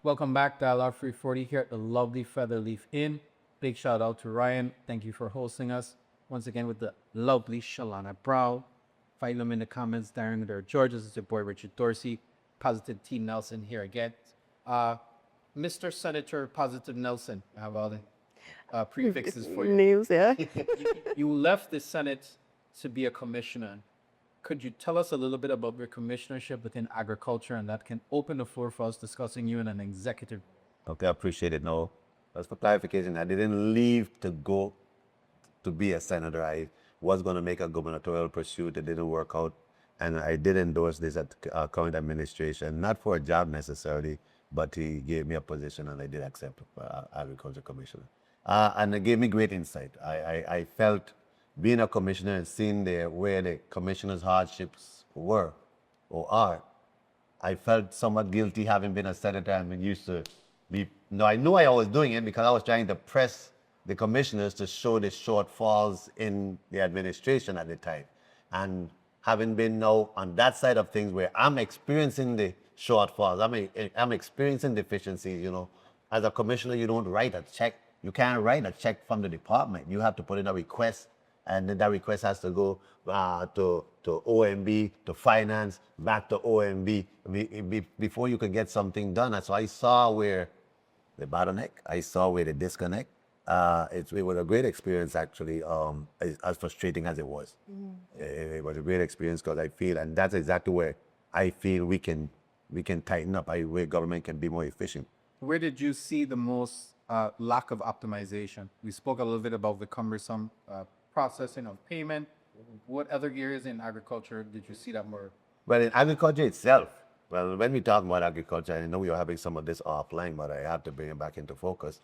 Welcome back, Dialogue 340 here at the lovely Featherleaf Inn. Big shout out to Ryan. Thank you for hosting us once again with the lovely Chalana Brow. Find them in the comments. Daren or George. This is your boy Richard Dorsey. Positive T Nelson here again. Mr. Senator Positive Nelson. I have all the prefixes for you. Names, yeah. You left the Senate to be a commissioner. Could you tell us a little bit about your commissionership within agriculture, and that can open the floor for us discussing you in an executive? Okay, I appreciate it. No, as for clarification, I didn't leave to go to be a senator. I was going to make a gubernatorial pursuit. It didn't work out. And I did endorse this at current administration, not for a job necessarily, but he gave me a position and I did accept agriculture commissioner. And it gave me great insight. I felt being a commissioner and seeing where the commissioner's hardships were or are, I felt somewhat guilty having been a senator and been used to be. No, I knew I was doing it because I was trying to press the commissioners to show the shortfalls in the administration at the time. And having been now on that side of things where I'm experiencing the shortfalls, I'm experiencing deficiencies, you know. As a commissioner, you don't write a check. You can't write a check from the department. You have to put in a request, and then that request has to go to OMB, to finance, back to OMB before you can get something done. And so I saw where the bottleneck, I saw where the disconnect. It was a great experience, actually, as frustrating as it was. It was a great experience because I feel, and that's exactly where I feel we can tighten up, where government can be more efficient. Where did you see the most lack of optimization? We spoke a little bit about the cumbersome processing of payment. What other areas in agriculture did you see that more? Well, in agriculture itself, well, when we talk about agriculture, I know we are having some of this offline, but I have to bring it back into focus.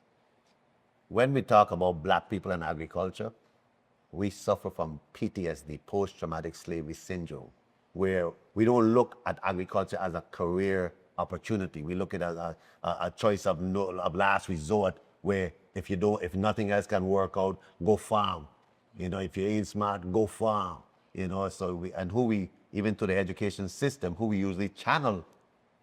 When we talk about Black people in agriculture, we suffer from PTSD, post-traumatic slavery syndrome, where we don't look at agriculture as a career opportunity. We look at it as a choice of last resort, where if nothing else can work out, go farm. You know, if you ain't smart, go farm. You know, so even to the education system, who we usually channel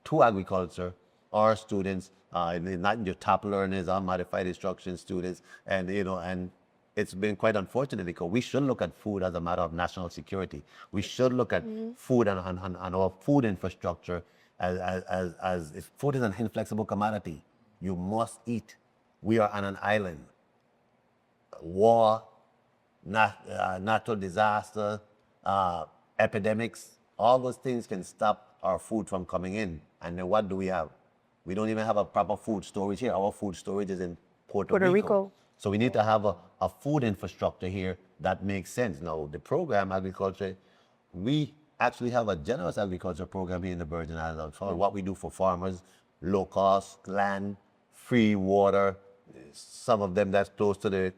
to agriculture, our students, not your top learners, our modified instruction students, and it's been quite unfortunate because we should look at food as a matter of national security. We should look at food and our food infrastructure as if food is an inflexible commodity. You must eat. We are on an island. War, natural disaster, epidemics, all those things can stop our food from coming in. And then what do we have? We don't even have a proper food storage here. Our food storage is in Puerto Rico. So we need to have a food infrastructure here that makes sense. Now, the program, agriculture, we actually have a generous agriculture program here in the Virgin Islands. So what we do for farmers, low cost land, free water. Some of them that's close to the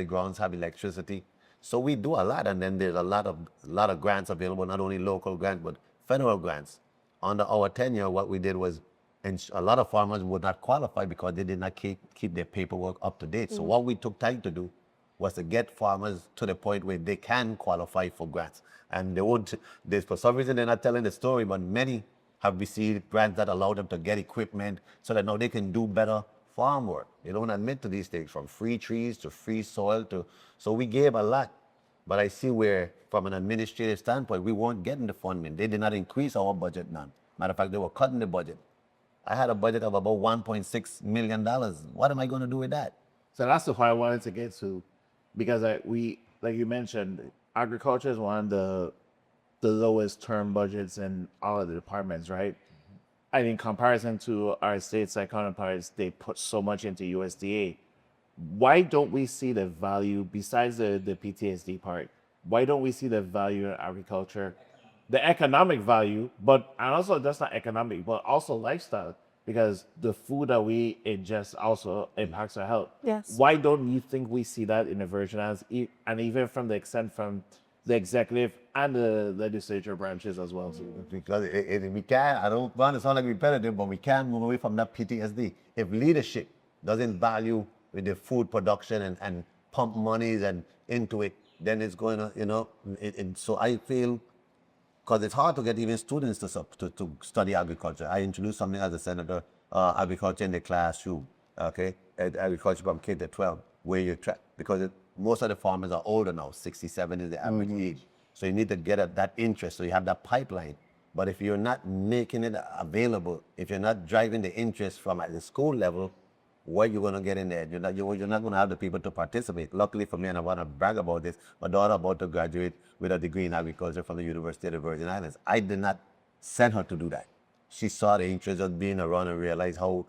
grounds have electricity. So we do a lot, and then there's a lot of grants available, not only local grants, but federal grants. Under our tenure, what we did was, and a lot of farmers would not qualify because they did not keep their paperwork up to date. So what we took time to do was to get farmers to the point where they can qualify for grants. And for some reason, they're not telling the story, but many have received grants that allow them to get equipment so that now they can do better farm work. They don't admit to these things, from free trees to free soil so we gave a lot. But I see where, from an administrative standpoint, we weren't getting the funding. They did not increase our budget none. Matter of fact, they were cutting the budget. I had a budget of about $1.6 million. What am I going to do with that? So that's the part I wanted to get to, because like you mentioned, agriculture is one of the lowest term budgets in all of the departments, right? And in comparison to our states like counterparts, they put so much into USDA. Why don't we see the value, besides the PTSD part, why don't we see the value in agriculture, the economic value, and also that's not economic, but also lifestyle, because the food that we ingest also impacts our health. Yes. Why don't you think we see that in the Virgin Islands, and even from the extent from the executive and the legislature branches as well? Because we can, I don't want to sound like repetitive, but we can't move away from that PTSD. If leadership doesn't value with the food production and pump monies and into it, then it's going to, so I feel because it's hard to get even students to study agriculture. I introduced something as a senator, agriculture in the classroom, okay? Agriculture from K to 12, where you track, because most of the farmers are older now, 67 is the average age. So you need to get at that interest, so you have that pipeline. But if you're not making it available, if you're not driving the interest from at the school level, what you're going to get in there? You're not going to have the people to participate. Luckily for me, and I want to brag about this, my daughter about to graduate with a degree in agriculture from the University of the Virgin Islands. I did not send her to do that. She saw the interest of being around and realized how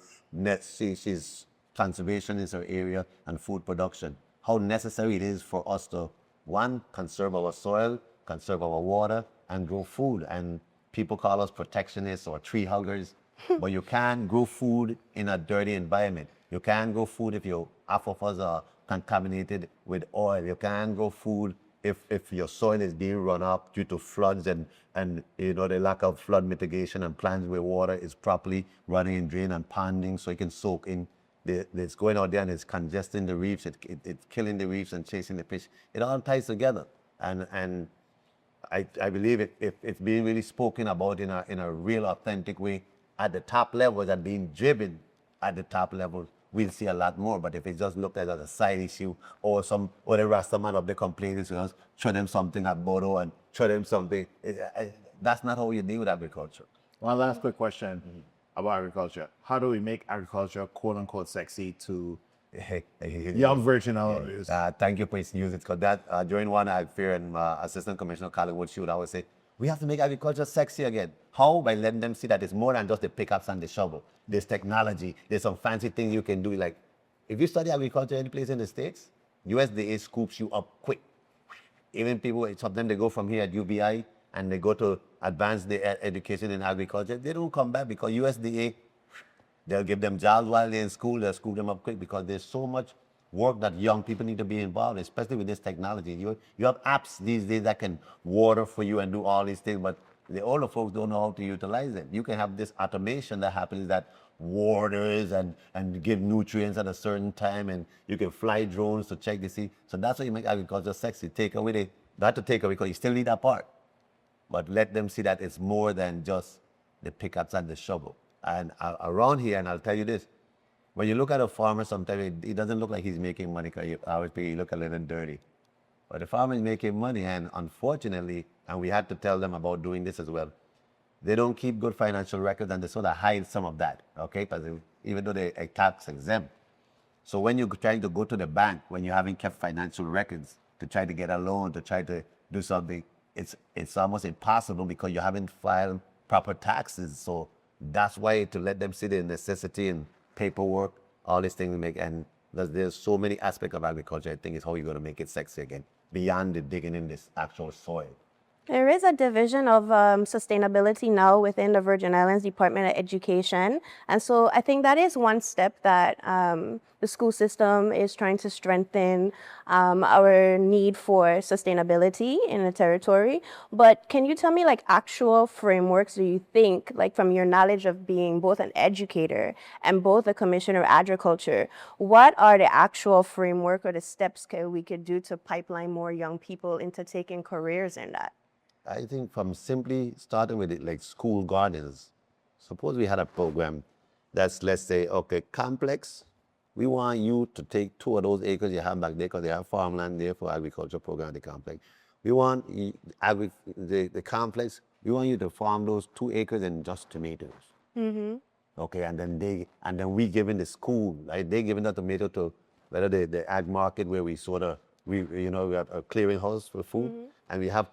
she's conservation is her area and food production. How necessary it is for us to, one, conserve our soil, conserve our water, and grow food. And people call us protectionists or tree huggers, but you can't grow food in a dirty environment. You can't grow food if your aquifers are contaminated with oil. You can't grow food if your soil is being run up due to floods and the lack of flood mitigation and plants where water is properly running in drain and ponding so it can soak in. It's going out there and it's congesting the reefs. It's killing the reefs and chasing the fish. It all ties together. And I believe if it's being really spoken about in a real authentic way at the top levels and being driven at the top levels, we'll see a lot more. But if it's just looked at as a side issue or the Rastaman of the complaints, show them something at Bodo and show them something, that's not how you deal with agriculture. One last quick question about agriculture. How do we make agriculture quote unquote sexy to young Virgin Islanders? Thank you for using it, because that during one I fear and Assistant Commissioner Collingwood should always say, we have to make agriculture sexy again. How? By letting them see that it's more than just the pickups and the shovel. There's technology. There's some fancy things you can do. Like, if you study agriculture any place in the States, USDA scoops you up quick. Even people, sometimes they go from here at UBI and they go to advance their education in agriculture. They don't come back because USDA, they'll give them jobs while they're in school. They'll scoop them up quick because there's so much work that young people need to be involved, especially with this technology. You have apps these days that can water for you and do all these things, but the older folks don't know how to utilize them. You can have this automation that happens that waters and give nutrients at a certain time, and you can fly drones to check the sea. So that's why you make agriculture sexy. Take away not to take away, because you still need that part, but let them see that it's more than just the pickups and the shovel. And around here, and I'll tell you this, when you look at a farmer, sometimes it doesn't look like he's making money, because you look a little dirty. But the farmer is making money, and unfortunately, and we had to tell them about doing this as well, they don't keep good financial records, and they sort of hide some of that, okay? Because even though they're tax exempt. So when you're trying to go to the bank, when you haven't kept financial records to try to get a loan, to try to do something, it's almost impossible because you haven't filed proper taxes. So that's why, to let them see the necessity and paperwork, all these things we make, and there's so many aspects of agriculture. I think is how you're going to make it sexy again, beyond the digging in this actual soil. There is a division of sustainability now within the Virgin Islands Department of Education. And so I think that is one step that the school system is trying to strengthen our need for sustainability in the territory. But can you tell me, like, actual frameworks do you think, like, from your knowledge of being both an educator and both a commissioner of agriculture, what are the actual framework or the steps we could do to pipeline more young people into taking careers in that? I think from simply starting with it, like school gardens. Suppose we had a program that's, let's say, okay, complex. We want you to take 2 of those acres you have back there, because they have farmland there for agriculture program at the complex. We want the complex, we want you to farm those 2 acres in just tomatoes. Mm-hmm. Okay, and then we giving the school, like they giving the tomato to whether the ag market, where we have a clearinghouse for food, and we have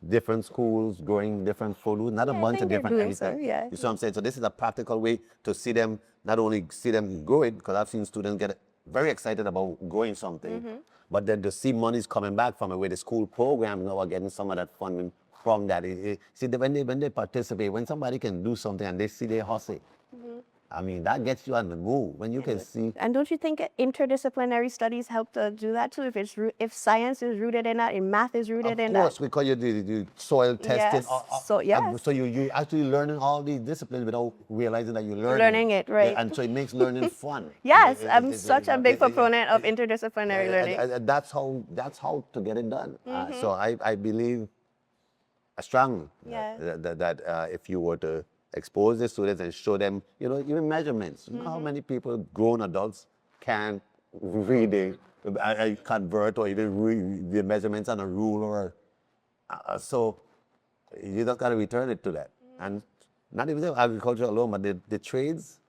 different schools growing different food, not a bunch of different everything. So, yeah. You see what I'm saying? So this is a practical way to see them, not only see them grow it, because I've seen students get very excited about growing something, but then to see monies coming back from it, where the school programs now are getting some of that funding from that. See, when they participate, when somebody can do something and they see they hustle, I mean, that gets you on the move when you can see. And don't you think interdisciplinary studies help to do that too? If science is rooted in that, and math is rooted in that. Of course, because you do soil testing. Yes. So you actually learning all these disciplines without realizing that you're learning it, right? Yeah, and so it makes learning fun. Yes, I'm such a big proponent of interdisciplinary learning. And that's how to get it done. So I believe strong. Yeah. That if you were to expose the students and show them, even measurements. You know how many people, grown adults, can read convert or even read the measurements on a ruler. So you just got to return it to that. And not even agriculture alone, but the trades,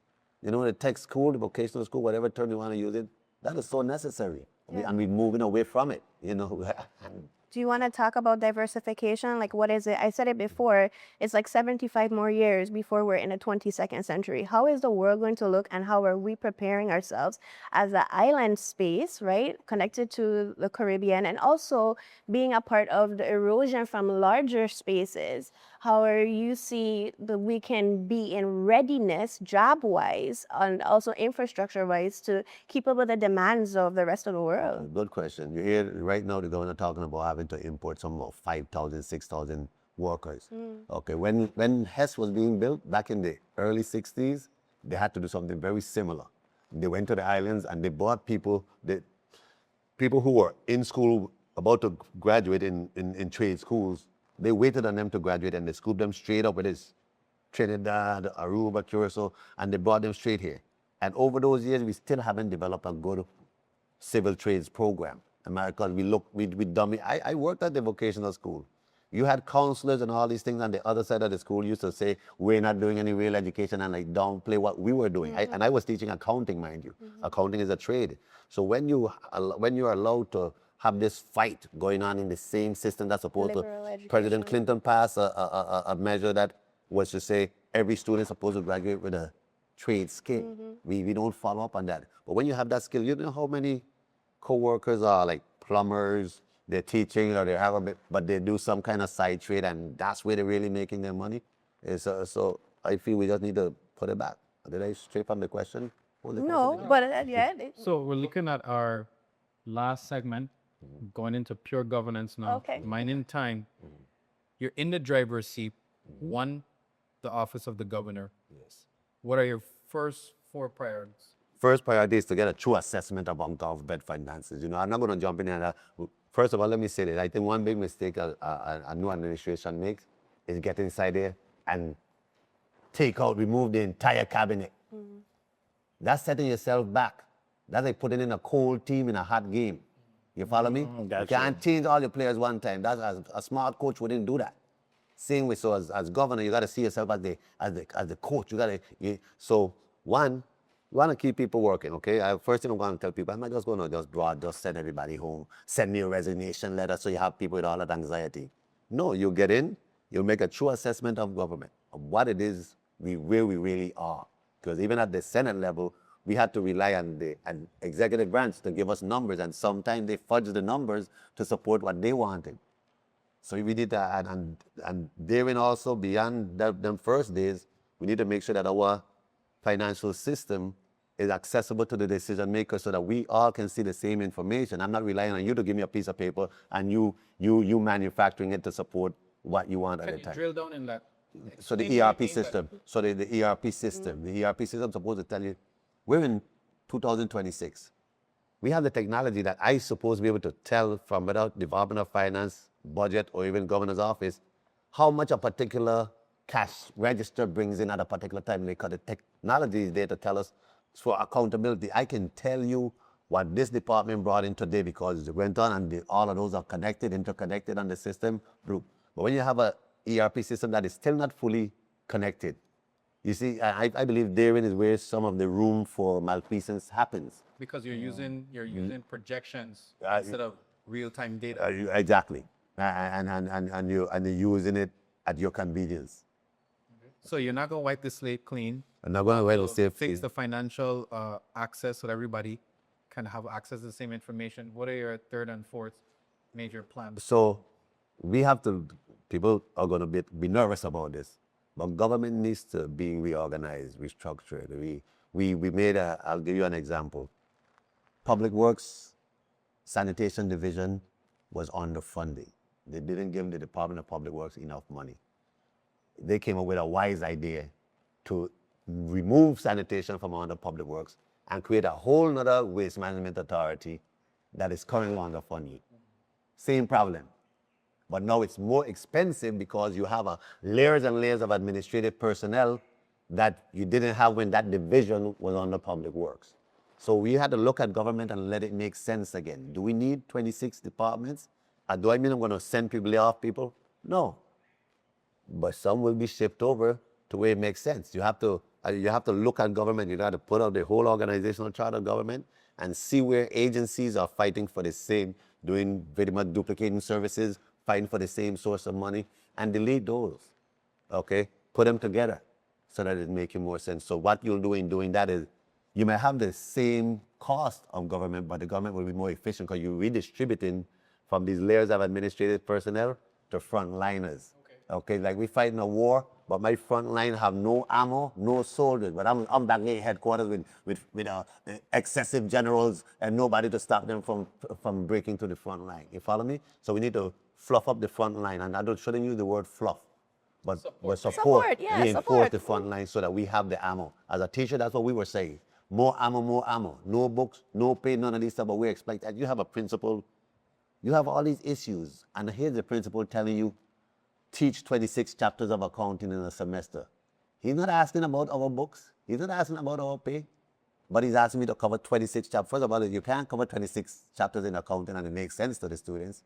the tech school, the vocational school, whatever term you want to use it, that is so necessary. And we're moving away from it, Do you want to talk about diversification? Like, what is it? I said it before. It's like 75 more years before we're in the 22nd century. How is the world going to look, and how are we preparing ourselves as an island space, right, connected to the Caribbean, and also being a part of the erosion from larger spaces? How are you see that we can be in readiness, job-wise, and also infrastructure-wise, to keep up with the demands of the rest of the world? Good question. You hear right now the governor talking about having to import some 5,000, 6,000 workers. Okay, when Hess was being built back in the early 60s, they had to do something very similar. They went to the islands and they brought people who were in school about to graduate in trade schools. They waited on them to graduate and they scooped them straight up with this Trinidad, Aruba, Curacao, and they brought them straight here. And over those years, we still haven't developed a good civil trades program. Because we dummy. I worked at the vocational school. You had counselors and all these things on the other side of the school used to say, we're not doing any real education, and like downplay what we were doing. And I was teaching accounting, mind you. Accounting is a trade. So when you're allowed to have this fight going on in the same system that's supposed Liberal to, education. President Clinton passed a measure that was to say every student is supposed to graduate with a trade skill. We don't follow up on that. But when you have that skill, you know how many co-workers are like plumbers, they're teaching or they have a bit, but they do some kind of side trade, and that's where they're really making their money. So I feel we just need to put it back. Did I stray from the question? What was the No, question? but yeah. So we're looking at our last segment, going into pure governance now. Okay. Mining time. You're in the driver's seat. One, the office of the governor. Yes. What are your first 4 priorities? First priority is to get a true assessment of government finances. I'm not going to jump in there. First of all, let me say this. I think one big mistake a new administration makes is get inside there and remove the entire cabinet. That's setting yourself back. That's like putting in a cold team in a hot game. You follow me? Gotcha. You can't change all your players one time. That's a smart coach wouldn't do that. Same way, so as governor, you got to see yourself as the coach. So one, you want to keep people working, okay? First thing I'm going to tell people, I'm not just going to just send everybody home, send me a resignation letter so you have people with all that anxiety. No, you get in, you'll make a true assessment of government, of what it is, where we really are. Because even at the Senate level, we had to rely on the executive branch to give us numbers, and sometimes they fudge the numbers to support what they wanted. So we did that, and therein also, beyond them first days, we need to make sure that our financial system is accessible to the decision maker so that we all can see the same information. I'm not relying on you to give me a piece of paper and you manufacturing it to support what you want at Can the you time. drill down in that? So the Explain ERP what you mean by- system. So the ERP system. The ERP system is supposed to tell you, we're in 2026. We have the technology that I suppose be able to tell from without Department of Finance, budget, or even governor's office, how much a particular cash register brings in at a particular time. Because the technology is there to tell us for accountability. I can tell you what this department brought in today because it went on and all of those are connected, interconnected on the system. But when you have a ERP system that is still not fully connected, you see, I believe therein is where some of the room for malfeasance happens. Because you're using projections Uh, instead of real-time data. Exactly. And you're using it at your convenience. So you're not going to wipe the slate clean. I'm not going to wait to say Fix the financial access so that everybody can have access to the same information. What are your 3rd and 4th major plans? So we have to, people are going to be nervous about this, but government needs to be reorganized, restructured. We made I'll give you an example. Public Works Sanitation Division was underfunding. They didn't give the Department of Public Works enough money. They came up with a wise idea to remove sanitation from under Public Works and create a whole nother waste management authority that is currently underfunded. Same problem. But now it's more expensive because you have layers and layers of administrative personnel that you didn't have when that division was under public works. So we had to look at government and let it make sense again. Do we need 26 departments? Do I mean I'm going to send people, lay off people? No. But some will be shipped over to where it makes sense. You have to look at government. You got to put out the whole organizational chart of government and see where agencies are fighting for the same, doing very much duplicating services, fighting for the same source of money, and delete those. Okay, put them together so that it makes more sense. So what you'll do in doing that is you may have the same cost of government, but the government will be more efficient because you're redistributing from these layers of administrative personnel to frontliners. Okay, like we fighting a war, but my front line have no ammo, no soldiers. But I'm back in headquarters with excessive generals and nobody to stop them from breaking to the front line. You follow me? So we need to fluff up the front line, and I shouldn't use the word fluff, but support, yeah, reinforce support. the front line so that we have the ammo. As a teacher, that's what we were saying. More ammo, no books, no pay, none of this stuff. But we expect that you have a principal, you have all these issues, and here's the principal telling you, teach 26 chapters of accounting in a semester. He's not asking about our books. He's not asking about our pay. But he's asking me to cover 26 chapters. First of all, you can't cover 26 chapters in accounting and it makes sense to the students.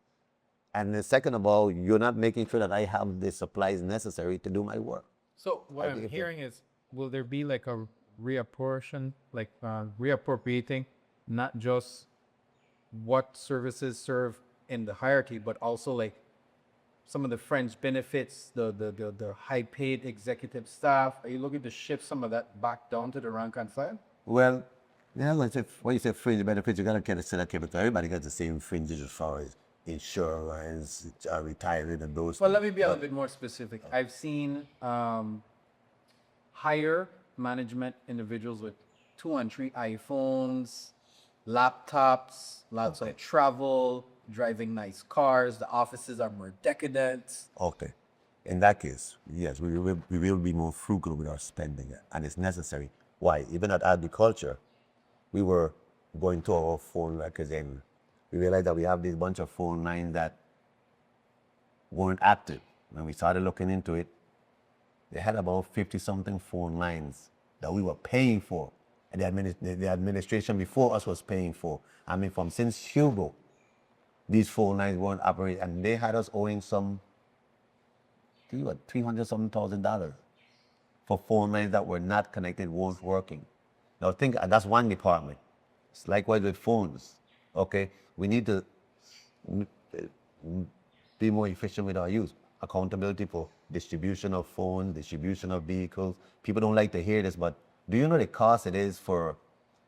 And then second of all, you're not making sure that I have the supplies necessary to do my work. So what I'm hearing is, will there be like a reapportion, like reappropriating, not just what services serve in the hierarchy, but also like some of the fringe benefits, the high-paid executive staff? Are you looking to shift some of that back down to the rank and file? Well, yeah, when you say fringe benefits, you got to kind of set that everybody gets the same fringes as far as insurance, retirement, and those. Well, things. let me be a little bit more specific. I've seen higher management individuals with 2 and 3 iPhones, laptops, lots of travel, driving nice cars. The offices are more decadent. Okay. In that case, yes, we will be more frugal with our spending, and it's necessary. Why? Even at agriculture, we were going to our phone records and we realized that we have this bunch of phone lines that weren't active. When we started looking into it, they had about 50-something phone lines that we were paying for, and the administration before us was paying for. I mean, since Hugo, these phone lines weren't operating, and they had us owing some, I think $300-something thousand for phone lines that were not connected, weren't working. Now think, that's one department. It's likewise with phones. Okay, we need to be more efficient with our use. Accountability for distribution of phones, distribution of vehicles. People don't like to hear this, but do you know the cost it is for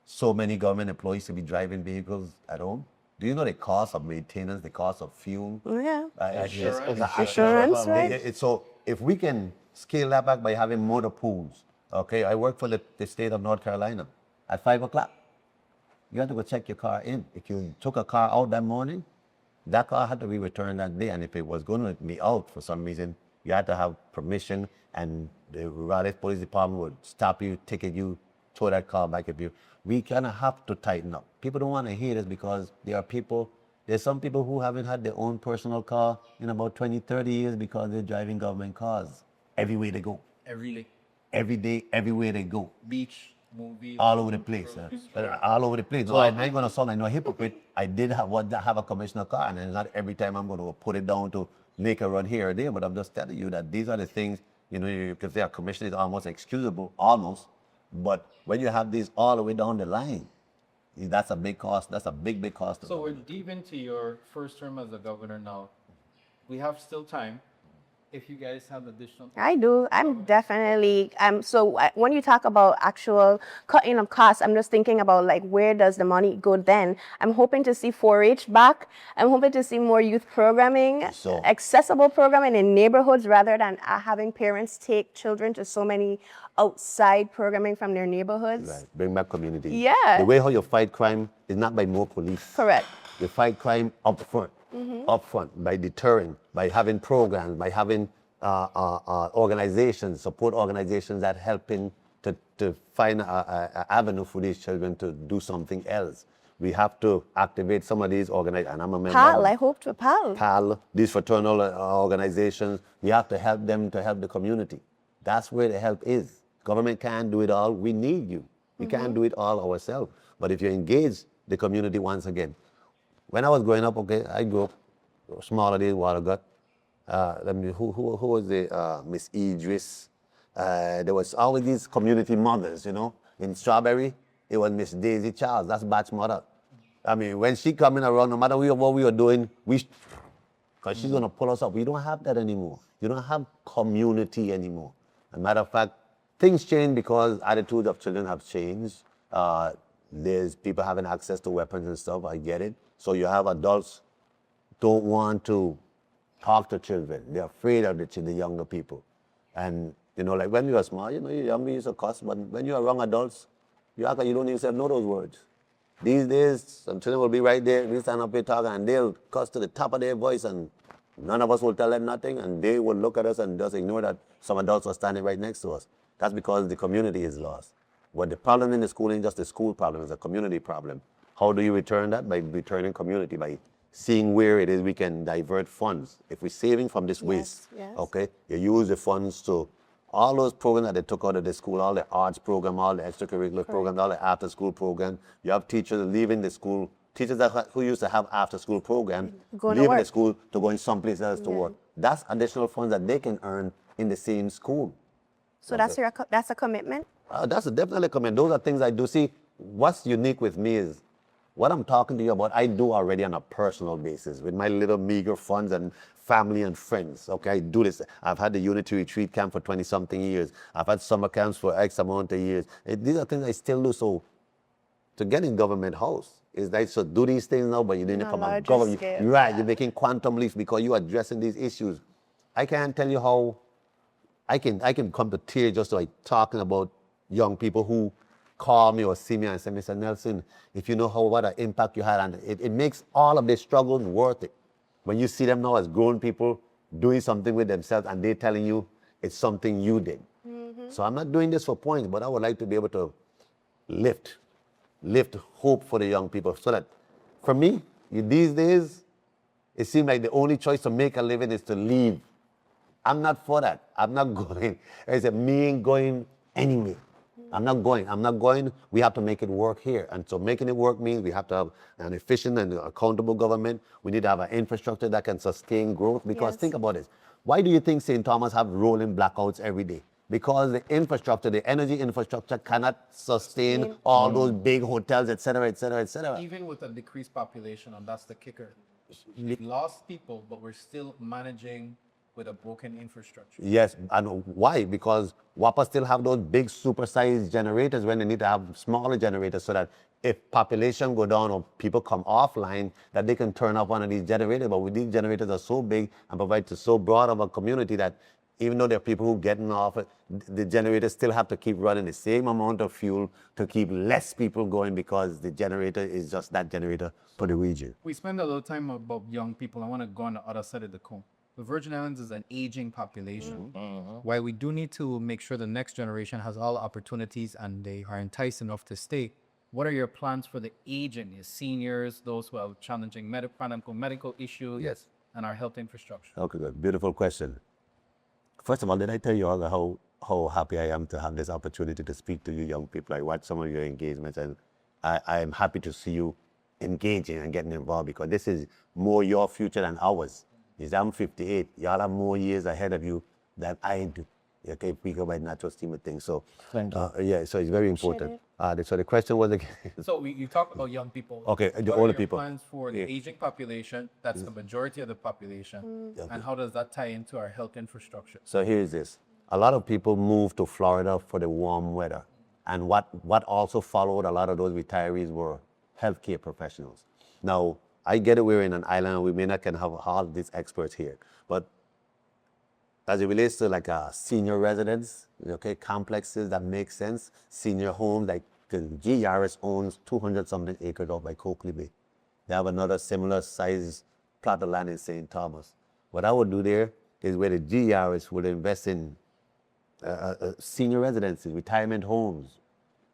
so many government employees to be driving vehicles at home? Do you know the cost of maintenance, the cost of fuel? Yeah. Insurance, right? So if we can scale that back by having motor pools, okay? I work for the state of North Carolina. At 5 o'clock, you have to go check your car in. If you took a car out that morning, that car had to be returned that day. And if it was going to be out for some reason, you had to have permission, and the Raleigh Police Department would stop you, ticket you, tow that car back if you. We kind of have to tighten up. People don't want to hear this because there's some people who haven't had their own personal car in about 20, 30 years because they're driving government cars everywhere they go. Every day, everywhere they go. Beach, movies. All over the place. All over the place. So I ain't going to sound like no hypocrite. I did have a commercial car, and it's not every time I'm going to put it down to make a run here or there, but I'm just telling you that these are the things, you can say a commission is almost excusable, almost. But when you have these all the way down the line, that's a big cost. That's a big cost. So we're deep into your first term as a governor now. We have still time. If you guys have additional... I do. I'm definitely, when you talk about actual cutting of costs, I'm just thinking about like, where does the money go then? I'm hoping to see 4-H back. I'm hoping to see more youth programming, accessible programming in neighborhoods rather than having parents take children to so many outside programming from their neighborhoods. Right. Bring back community. Yeah. The way how you fight crime is not by more police. Correct. You fight crime up front. Up front, by deterring, by having programs, by having organizations, support organizations that helping to find an avenue for these children to do something else. We have to activate some of these organizations, and I'm a member PAL, of I hope to PAL. PAL, these fraternal organizations. We have to help them to help the community. That's where the help is. Government can't do it all. We need you. We can't do it all ourselves. But if you engage the community once again. When I was growing up, okay, I grew up smaller days, Watergut. Who was the Miss Idris? There was always these community mothers, you know. In Strawberry, it was Miss Daisy Charles. That's Bat's mother. I mean, when she coming around, no matter what we were doing, because she's going to pull us up. We don't have that anymore. You don't have community anymore. As a matter of fact, things change because attitudes of children have changed. There's people having access to weapons and stuff. I get it. So you have adults don't want to talk to children. They're afraid of the younger people. And, you know, like when you were small, you know, you're younger, you used to cuss. But when you're around adults, you act like you don't even know those words. These days, some children will be right there, we stand up here talking, and they'll cuss to the top of their voice, and none of us will tell them nothing, and they will look at us and just ignore that some adults are standing right next to us. That's because the community is lost. What the problem in the school ain't just a school problem, it's a community problem. How do you return that? By returning community, by seeing where it is we can divert funds. If we're saving from this waste, okay, you use the funds to all those programs that they took out of the school, all the arts program, all the extracurricular programs, all the after-school program. You have teachers leaving the school, teachers who used to have after-school programs, leaving the school to go in someplace else to work. That's additional funds that they can earn in the same school. So that's a commitment? That's definitely a commitment. Those are things I do. See, what's unique with me is what I'm talking to you about, I do already on a personal basis with my little meager funds and family and friends. Okay, I do this. I've had the Unity Retreat camp for 20-something years. I've had summer camps for X amount of years. These are things I still do. So to get in government house is nice to do these things now, but you didn't come out government. Right, you're making quantum leaps because you're addressing these issues. I can't tell you how I can come to tears just like talking about young people who call me or see me and say, Mr. Nelson, if you know what an impact you had, and it makes all of their struggles worth it. When you see them now as grown people doing something with themselves and they're telling you it's something you did. So I'm not doing this for points, but I would like to be able to lift hope for the young people so that for me, these days, it seems like the only choice to make a living is to leave. I'm not for that. I'm not going. I said, me ain't going anywhere. I'm not going. We have to make it work here. And so making it work means we have to have an efficient and accountable government. We need to have an infrastructure that can sustain growth. Because think about this. Why do you think St. Thomas have rolling blackouts every day? Because the infrastructure, the energy infrastructure cannot sustain all those big hotels, et cetera, et cetera, et cetera. Even with a decreased population, and that's the kicker. We lost people, but we're still managing with a broken infrastructure. Yes, and why? Because WAPA still have those big supersized generators when they need to have smaller generators so that if population go down or people come offline, that they can turn off one of these generators. But with these generators are so big and provide to so broad of a community that even though there are people who getting off it, the generators still have to keep running the same amount of fuel to keep less people going because the generator is just that generator for the region. We spend a lot of time about young people. I want to go on the other side of the coin. The Virgin Islands is an aging population. While we do need to make sure the next generation has all opportunities and they are enticed enough to stay, what are your plans for the aging, your seniors, those who have challenging medical issues, and our health infrastructure? Okay, good. Beautiful question. First of all, did I tell you all how happy I am to have this opportunity to speak to you young people? I watch some of your engagements, and I am happy to see you engaging and getting involved because this is more your future than ours. I'm 58. Y'all have more years ahead of you than I do. Okay, we go by natural stream of things. So, so it's very important. So the question was again. So you talked about young people. Okay, the what older are your people. plans for the aging population? That's the majority of the population. And how does that tie into our health infrastructure? So here's this. A lot of people move to Florida for the warm weather. And what also followed a lot of those retirees were healthcare professionals. Now, I get it, we're in an island, we may not can have all these experts here, but as it relates to like a senior residence, okay, complexes that make sense, senior homes, like the GRS owns 200-something acres out by Coakley Bay. They have another similar size plot of land in St. Thomas. What I would do there is where the GRS would invest in senior residences, retirement homes,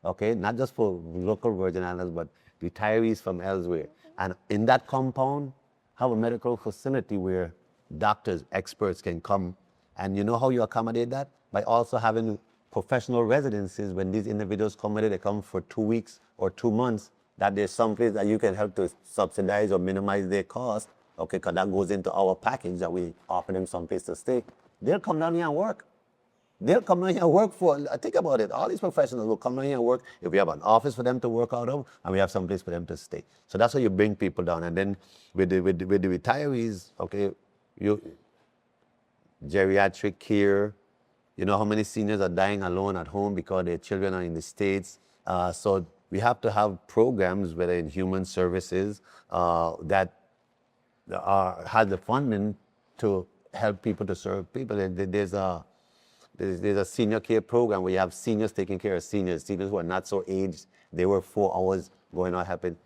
okay, not just for local Virgin Islands, but retirees from elsewhere. And in that compound, have a medical facility where doctors, experts can come. And you know how you accommodate that? By also having professional residencies. When these individuals come in, they come for 2 weeks or 2 months, that there's some place that you can help to subsidize or minimize their cost. Okay, because that goes into our package that we offer them some place to stay. They'll come down here and work. They'll come down here and work for, think about it, all these professionals will come down here and work if we have an office for them to work out of and we have some place for them to stay. So that's how you bring people down. And then with the retirees, okay, geriatric care, you know how many seniors are dying alone at home because their children are in the States. So we have to have programs, whether in human services, that has the funding to help people, to serve people. There's a senior care program where you have seniors taking care of seniors who are not so aged. They work 4 hours going out helping.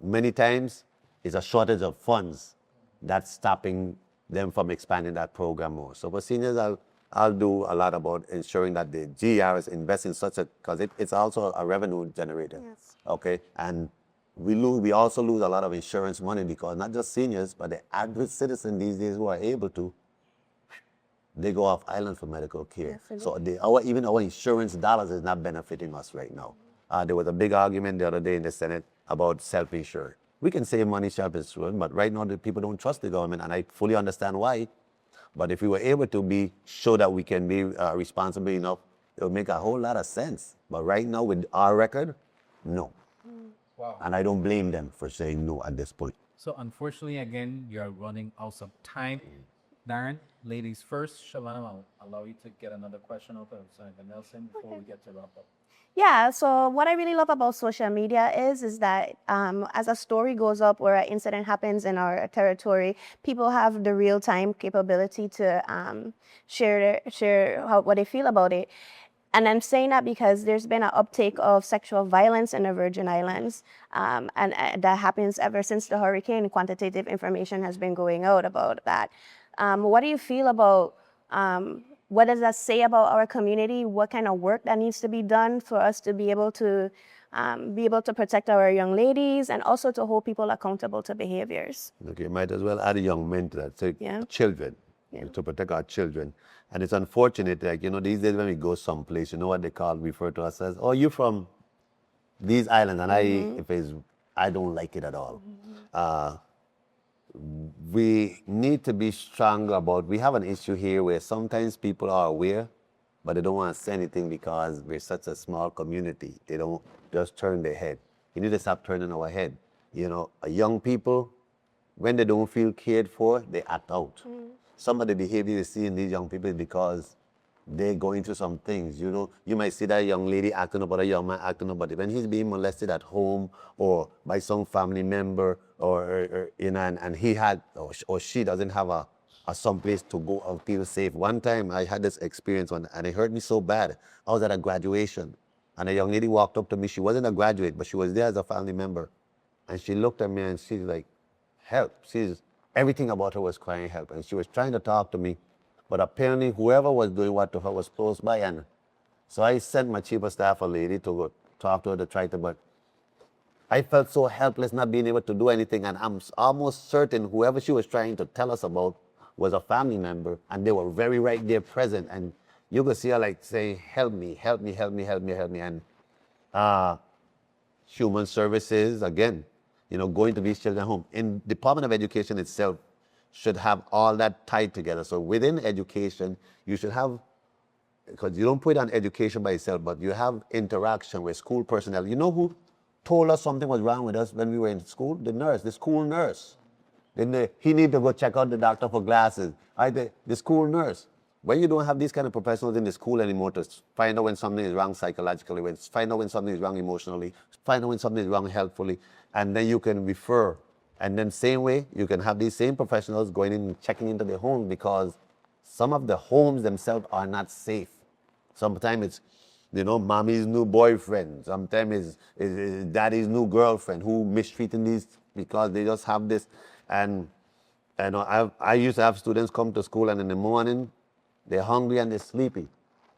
Many times, it's a shortage of funds that's stopping them from expanding that program more. So for seniors, I'll do a lot about ensuring that the GRs invest in such a, because it's also a revenue generator. Yes. Okay, and we also lose a lot of insurance money because not just seniors, but the average citizen these days who are able to, they go off island for medical care. Absolutely. So even our insurance dollars is not benefiting us right now. There was a big argument the other day in the Senate about self-insured. We can save money self-insured, but right now the people don't trust the government, and I fully understand why. But if we were able to show that we can be responsible enough, it would make a whole lot of sense. But right now with our record, no. Wow. And I don't blame them for saying no at this point. So unfortunately, again, you're running out of time. Daren, ladies first. Chalana, I'll allow you to get another question out of Senator Nelson before we get to wrap up. Yeah, so what I really love about social media is that as a story goes up or an incident happens in our territory, people have the real-time capability to share what they feel about it. And I'm saying that because there's been an uptake of sexual violence in the Virgin Islands, and that happens ever since the hurricane. Quantitative information has been going out about that. What do you feel about what does that say about our community? What kind of work that needs to be done for us to be able to protect our young ladies and also to hold people accountable to behaviors? Okay, might as well add a young men to that. So Yeah. children, Yeah. to protect our children. And it's unfortunate, like, these days when we go someplace, you know what they refer to us as, oh, you from these islands. And I don't like it at all. We need to be stronger about, we have an issue here where sometimes people are aware, but they don't want to say anything because we're such a small community. They don't just turn their head. You need to stop turning our head. Young people, when they don't feel cared for, they act out. Some of the behavior you see in these young people is because they're going through some things. You might see that young lady acting about a young man acting about it. When he's being molested at home or by some family member, and he had or she doesn't have a someplace to go and feel safe. One time I had this experience and it hurt me so bad. I was at a graduation and a young lady walked up to me. She wasn't a graduate, but she was there as a family member. And she looked at me and she's like, help. Everything about her was crying help. And she was trying to talk to me. But apparently whoever was doing what to her was close by. And so I sent my chief of staff, a lady, to go talk to her to try to, but I felt so helpless not being able to do anything. And I'm almost certain whoever she was trying to tell us about was a family member. And they were very right there present. And you could see her like saying, help me, help me, help me, help me, help me. And human services, again, going to these children home. In Department of Education itself should have all that tied together. So within education, you should have, because you don't put on education by itself, but you have interaction with school personnel. You know who told us something was wrong with us when we were in school? The school nurse. Then he need to go check out the doctor for glasses. The school nurse. When you don't have these kind of professionals in the school anymore to find out when something is wrong psychologically, find out when something is wrong emotionally, find out when something is wrong healthfully, and then you can refer. And then same way, you can have these same professionals going in and checking into the homes because some of the homes themselves are not safe. Sometimes it's, mommy's new boyfriend. Sometimes it's daddy's new girlfriend who mistreating these because they just have this. And I used to have students come to school and in the morning, they're hungry and they're sleepy.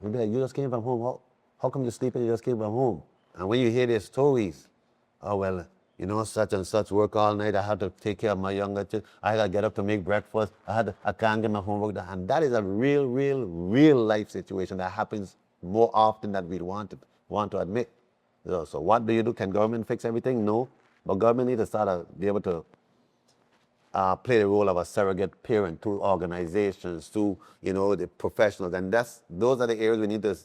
You'll be like, you just came from home. How come you're sleeping? You just came from home. And when you hear their stories, oh, well, you know, such and such, work all night. I have to take care of my younger children. I got to get up to make breakfast. I can't get my homework done. And that is a real life situation that happens more often than we'd want to admit. So what do you do? Can government fix everything? No. But government needs to start to be able to play the role of a surrogate parent to organizations, to, you know, the professionals. And those are the areas we need to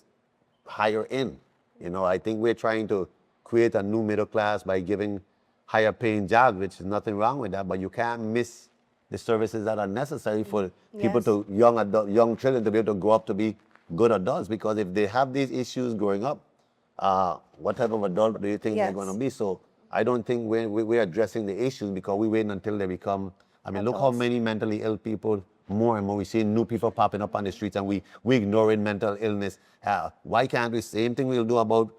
hire in. You know, I think we're trying to create a new middle class by giving higher paying jobs, which is nothing wrong with that, but you can't miss the services that are necessary for people to, young children to be able to grow up to be good adults, because if they have these issues growing up, what type of adult do you think they're going to be? So I don't think we're addressing the issues because we wait until they become, I mean, look how many mentally ill people, more and more, we see new people popping up on the streets, and we ignoring mental illness. Why can't we, same thing we'll do about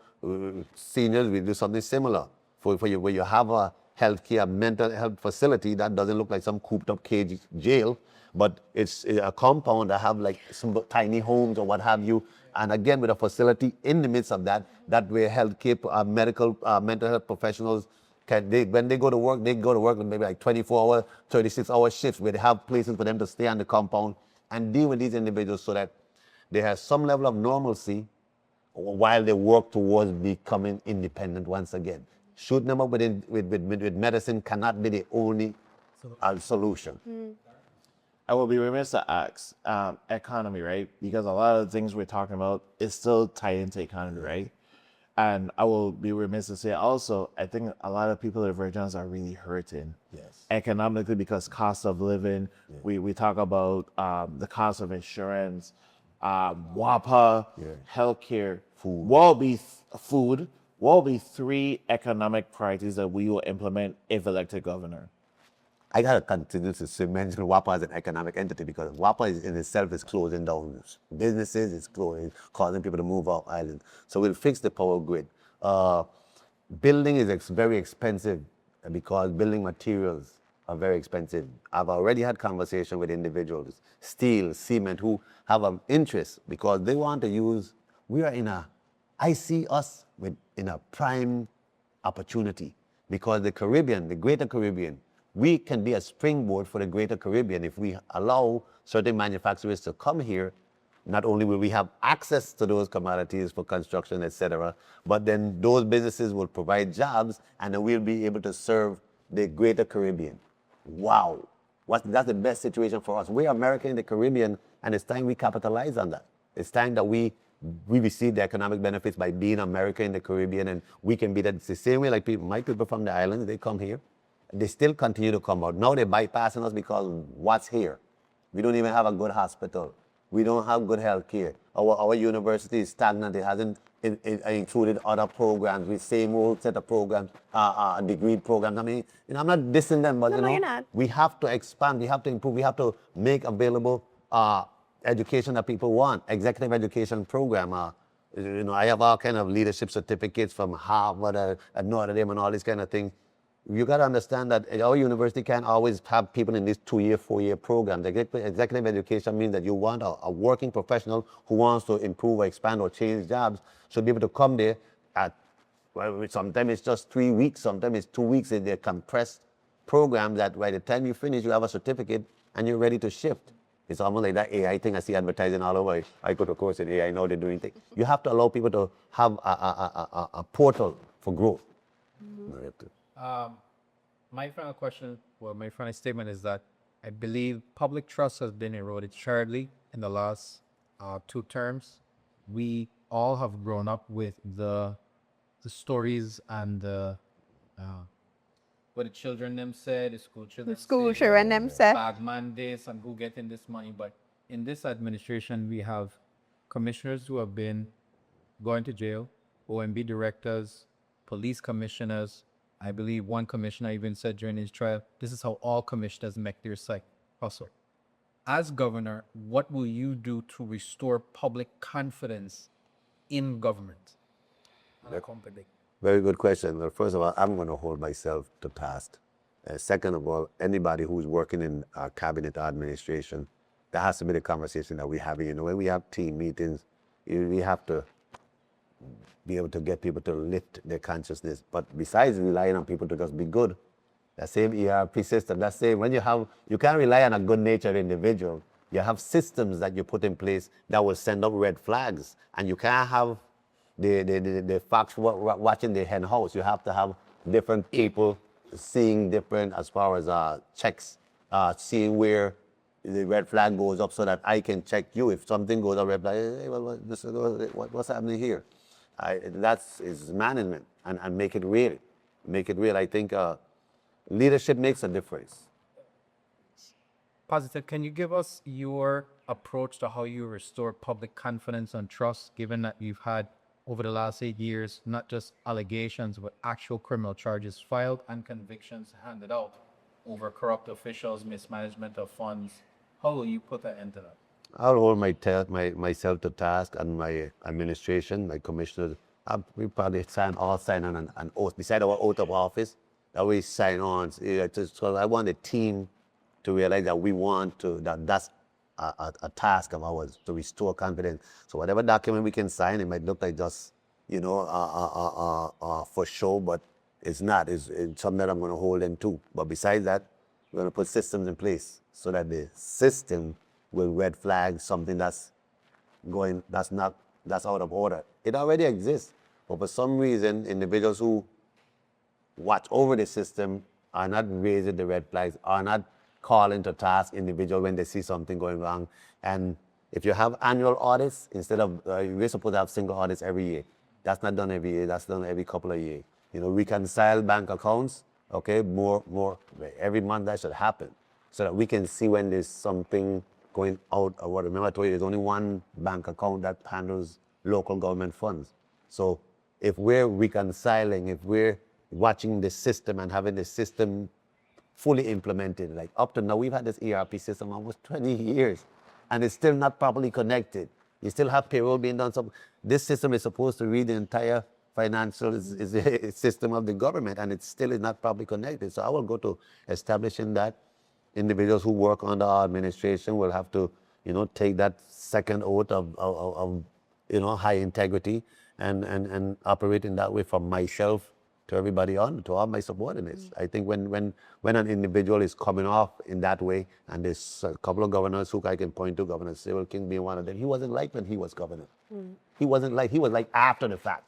seniors, we do something similar for you, where you have a healthcare mental health facility that doesn't look like some cooped up cage jail, but it's a compound that have like some tiny homes or what have you. And again, with a facility in the midst of that way healthcare, medical, mental health professionals when they go to work with maybe like 24-hour, 36-hour shifts where they have places for them to stay on the compound and deal with these individuals so that they have some level of normalcy while they work towards becoming independent once again. Shooting them up with medicine cannot be the only solution. I will be remiss to ask economy, right? Because a lot of the things we're talking about is still tied into economy, right? And I will be remiss to say also, I think a lot of people in the Virgins are really hurting economically because cost of living. We talk about the cost of insurance, WAPA, healthcare, food. What will be 3 economic priorities that we will implement if elected governor? I got to continue to mention WAPA as an economic entity because WAPA in itself is closing down businesses, it's causing people to move off island. So we'll fix the power grid. Building is very expensive because building materials are very expensive. I've already had conversation with individuals, steel, cement, who have an interest because they want to use, I see us in a prime opportunity because the Caribbean, the greater Caribbean, we can be a springboard for the greater Caribbean if we allow certain manufacturers to come here. Not only will we have access to those commodities for construction, etc., but then those businesses will provide jobs and then we'll be able to serve the greater Caribbean. Wow, that's the best situation for us. We're American in the Caribbean and it's time we capitalize on that. It's time that we receive the economic benefits by being American in the Caribbean, and we can be that. It's the same way like my people from the islands, they come here. They still continue to come out. Now they're bypassing us because what's here? We don't even have a good hospital. We don't have good health care. Our university is stagnant. It hasn't included other programs with same old set of programs, degree programs. I mean, I'm not dissing them, but you're not. We have to expand. We have to improve. We have to make available education that people want. Executive education program. I have all kind of leadership certificates from Harvard and Notre Dame and all these kind of things. You got to understand that our university can't always have people in these 2-year, 4-year programs. Executive education means that you want a working professional who wants to improve or expand or change jobs should be able to come there sometimes it's just 3 weeks, sometimes it's 2 weeks. They're compressed programs that by the time you finish, you have a certificate and you're ready to shift. It's almost like that AI thing I see advertising all over. I go to a course in AI, I know they're doing things. You have to allow people to have a portal for growth. My final question, my final statement is that I believe public trust has been eroded sharply in the last 2 terms. We all have grown up with the stories and what the children them said, the school children said. bad man this and who getting this money. But in this administration, we have commissioners who have been going to jail, OMB directors, police commissioners. I believe one commissioner even said during his trial, this is how all commissioners make their side hustle. As governor, what will you do to restore public confidence in government? Very good question. Well, first of all, I'm going to hold myself to task. Second of all, anybody who's working in our cabinet administration, that has to be the conversation that we're having. When we have team meetings, we have to be able to get people to lift their consciousness. But besides relying on people to just be good, that same ERP system, that same, you can't rely on a good-natured individual. You have systems that you put in place that will send up red flags. And you can't have the fox watching the hen house. You have to have different people seeing different as far as checks, seeing where the red flag goes up so that I can check you. If something goes up red flag, hey, what's happening here? That's management and make it real. Make it real. I think leadership makes a difference. Positive, can you give us your approach to how you restore public confidence and trust, given that you've had over the last 8 years, not just allegations, but actual criminal charges filed and convictions handed out over corrupt officials, mismanagement of funds? How will you put an end to that? I'll hold myself to task and my administration, my commissioners. We probably sign on an oath, beside our oath of office, that we sign on. So I want the team to realize that we want to, that's a task of ours, to restore confidence. So whatever document we can sign, it might look like just, for show, but it's not. It's something that I'm going to hold them to. But besides that, we're going to put systems in place so that the system will red flag something that's out of order. It already exists, but for some reason, individuals who watch over the system are not raising the red flags, are not calling to task individual when they see something going wrong. And if you have annual audits, instead of, we're supposed to have single audits every year. That's not done every year, that's done every couple of years. Reconcile bank accounts, okay, more, every month that should happen, so that we can see when there's something going out or what. Remember I told you, there's only one bank account that handles local government funds. So if we're reconciling, if we're watching the system and having the system fully implemented, like up to now, we've had this ERP system almost 20 years, and it's still not properly connected. You still have payroll being done. So this system is supposed to read the entire financial system of the government, and it still is not properly connected. So I will go to establishing that. Individuals who work under our administration will have to, take that second oath of high integrity and operate in that way, from myself to everybody on, to all my subordinates. I think when an individual is coming off in that way, and there's a couple of governors who I can point to, Governor Cyril King being one of them, he wasn't like when he was governor. He was like after the fact.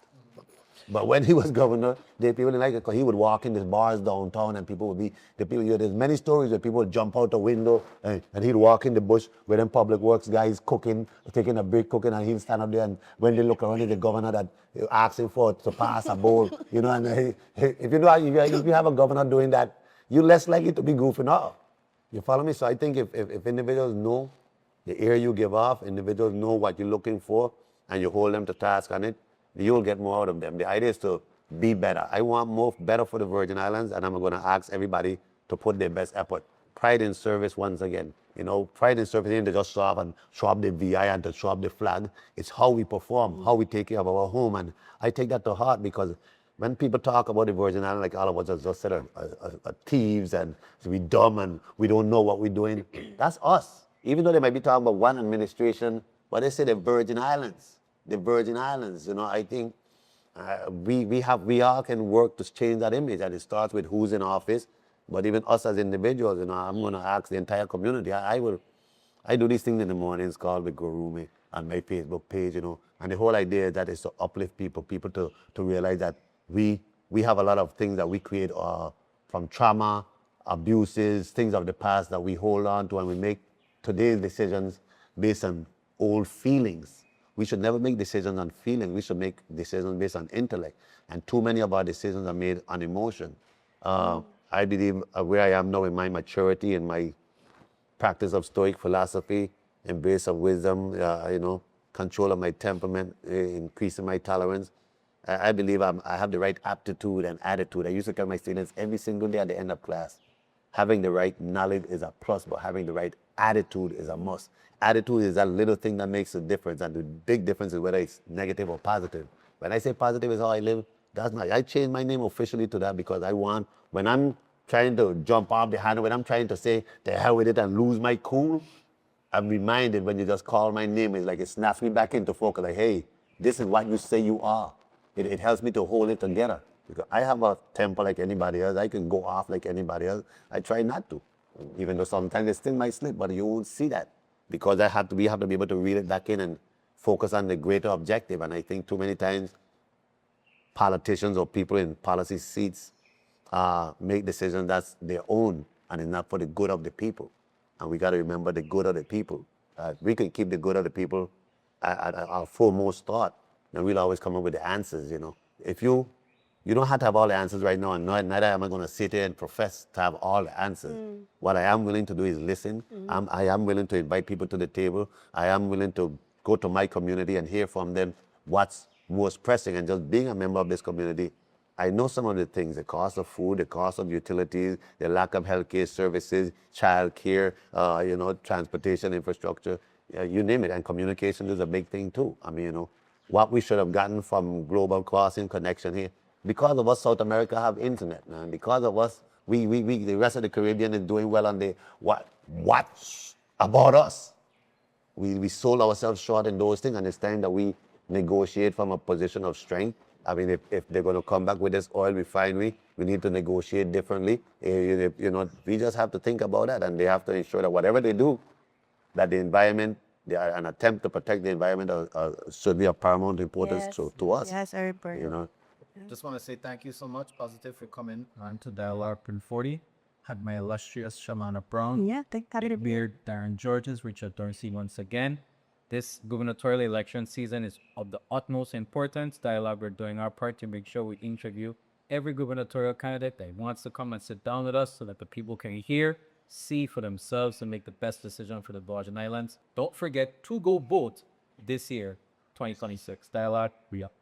But when he was governor, people didn't like it because he would walk in these bars downtown, and there's many stories where people would jump out the window and he'd walk in the bush where them public works guys cooking, taking a break cooking, and he'd stand up there, and when they look around, the governor that asking for to pass a bowl, and if you have a governor doing that, you're less likely to be goofing off. You follow me? So I think if individuals know the air you give off, individuals know what you're looking for, and you hold them to task on it, you'll get more out of them. The idea is to be better. I want better for the Virgin Islands, and I'm going to ask everybody to put their best effort. Pride in service once again. Pride in service isn't to just show up the VI and to show up the flag. It's how we perform, how we take care of our home. And I take that to heart, because when people talk about the Virgin Islands, like all of us just said, are thieves and we dumb and we don't know what we're doing, that's us. Even though they might be talking about one administration, but they say the Virgin Islands. The Virgin Islands, I think we all can work to change that image, and it starts with who's in office, but even us as individuals, I'm going to ask the entire community. I do these things in the mornings called with Gurumi on my Facebook page, and the whole idea is that is to uplift people to realize that we have a lot of things that we create from trauma, abuses, things of the past that we hold on to, and we make today's decisions based on old feelings. We should never make decisions on feeling. We should make decisions based on intellect. And too many of our decisions are made on emotion. I believe where I am now in my maturity and my practice of Stoic philosophy, embrace of wisdom, control of my temperament, increasing my tolerance, I believe I have the right aptitude and attitude. I used to tell my students every single day at the end of class, having the right knowledge is a plus, but having the right attitude is a must. Attitude is that little thing that makes a difference, and the big difference is whether it's negative or positive. When I say positive is how I live, that's not. I changed my name officially to that because I want, when I'm trying to jump off the handle, when I'm trying to say the hell with it and lose my cool, I'm reminded when you just call my name, it's like it snaps me back into focus, like, hey, this is what you say you are. it helps me to hold it together. Because I have a temper like anybody else. I can go off like anybody else. I try not to. Even though sometimes it still might slip, but you won't see that. Because we have to be able to reel it back in and focus on the greater objective. And I think too many times politicians or people in policy seats make decisions that's their own and it's not for the good of the people. And we got to remember the good of the people. We can keep the good of the people at our foremost thought, and we'll always come up with the answers, If you don't have to have all the answers right now, and neither am I going to sit here and profess to have all the answers. What I am willing to do is listen. I am willing to invite people to the table. I am willing to go to my community and hear from them what's most pressing. And just being a member of this community, I know some of the things, the cost of food, the cost of utilities, the lack of healthcare services, child care, transportation infrastructure, you name it. And communication is a big thing too. I mean, what we should have gotten from global crossing connection here, because of us, South America have internet, and because of us, we the rest of the Caribbean is doing well on the what about us? We sold ourselves short in those things, and it's time that we negotiate from a position of strength. I mean, if they're going to come back with this oil refinery, we need to negotiate differently. We just have to think about that, and they have to ensure that whatever they do, that the environment, an attempt to protect the environment should be of paramount importance to us. Yes, very important. Just want to say thank you so much, Positive, for coming on to Dialogue in 40. Had my illustrious Chalana Brown, Yeah, happy to be here. Beard, Daren Georges, Richard Dorsey once again. This gubernatorial election season is of the utmost importance. Dialogue, we're doing our part to make sure we interview every gubernatorial candidate that wants to come and sit down with us so that the people can hear, see for themselves, and make the best decision for the Virgin Islands. Don't forget to go vote this year, 2026. Dialogue, we up.